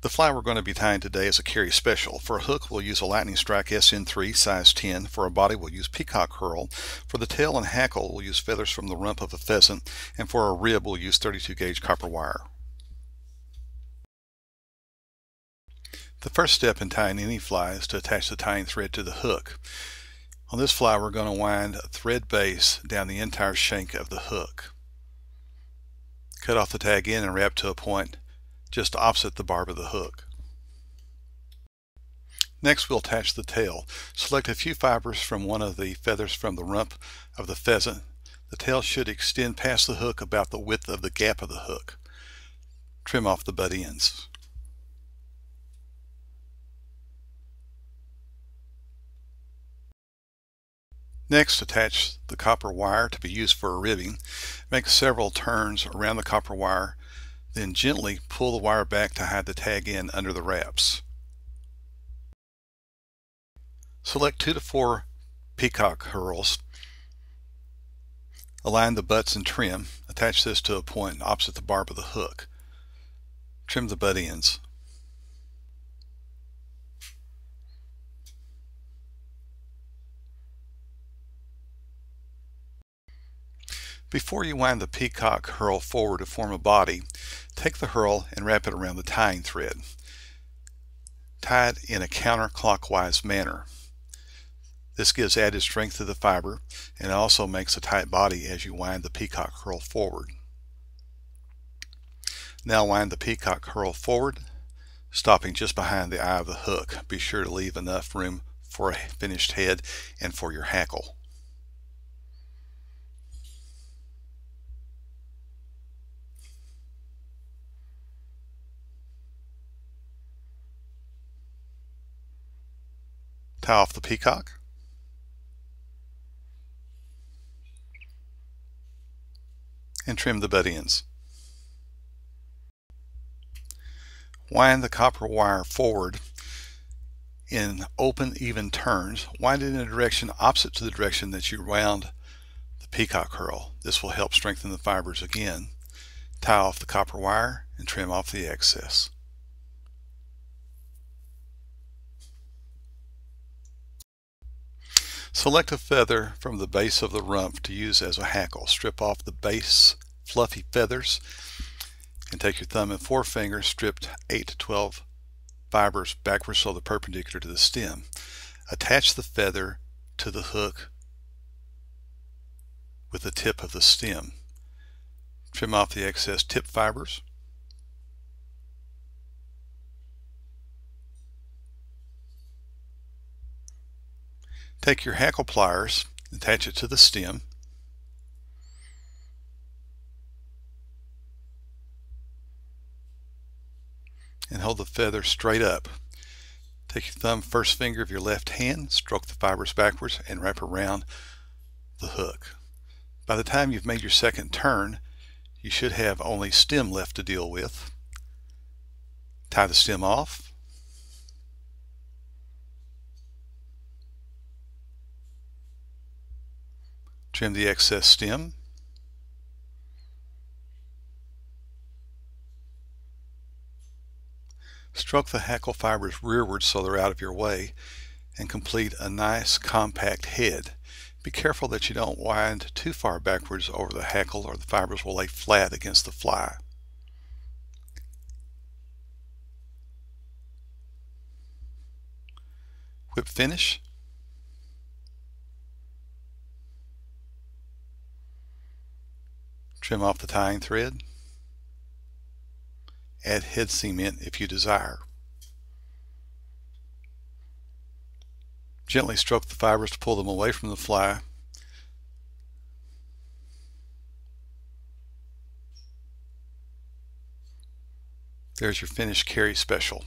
The fly we're going to be tying today is a Carey Special. For a hook, we'll use a Lightning Strike SN3 size 10. For a body, we'll use peacock herl. For the tail and hackle, we'll use feathers from the rump of a pheasant. And for a rib, we'll use 32 gauge copper wire. The first step in tying any fly is to attach the tying thread to the hook. On this fly, we're going to wind a thread base down the entire shank of the hook. Cut off the tag end and wrap to a point just opposite the barb of the hook. Next, we'll attach the tail. Select a few fibers from one of the feathers from the rump of the pheasant. The tail should extend past the hook about the width of the gap of the hook. Trim off the butt ends. Next, attach the copper wire to be used for a ribbing. Make several turns around the copper wire, then gently pull the wire back to hide the tag end under the wraps. Select 2 to 4 peacock herls. Align the butts and trim. Attach this to a point opposite the barb of the hook. Trim the butt ends. Before you wind the peacock herl forward to form a body, take the herl and wrap it around the tying thread. Tie it in a counterclockwise manner. This gives added strength to the fiber and also makes a tight body as you wind the peacock herl forward. Now wind the peacock herl forward, stopping just behind the eye of the hook. Be sure to leave enough room for a finished head and for your hackle. Tie off the peacock. And trim the butt ends. Wind the copper wire forward in open, even turns. Wind it in a direction opposite to the direction that you wound the peacock herl. This will help strengthen the fibers again. Tie off the copper wire and trim off the excess. Select a feather from the base of the rump to use as a hackle. Strip off the base fluffy feathers and take your thumb and forefinger, stripped 8 to 12 fibers backwards so they're perpendicular to the stem. Attach the feather to the hook with the tip of the stem. Trim off the excess tip fibers. Take your hackle pliers, attach it to the stem, and hold the feather straight up. Take your thumb, first finger of your left hand, stroke the fibers backwards, and wrap around the hook. By the time you've made your second turn, you should have only stem left to deal with. Tie the stem off. Trim the excess stem. Stroke the hackle fibers rearward so they're out of your way and complete a nice compact head. Be careful that you don't wind too far backwards over the hackle or the fibers will lay flat against the fly. Whip finish. Trim off the tying thread. Add head cement if you desire. Gently stroke the fibers to pull them away from the fly. There's your finished Carey Special.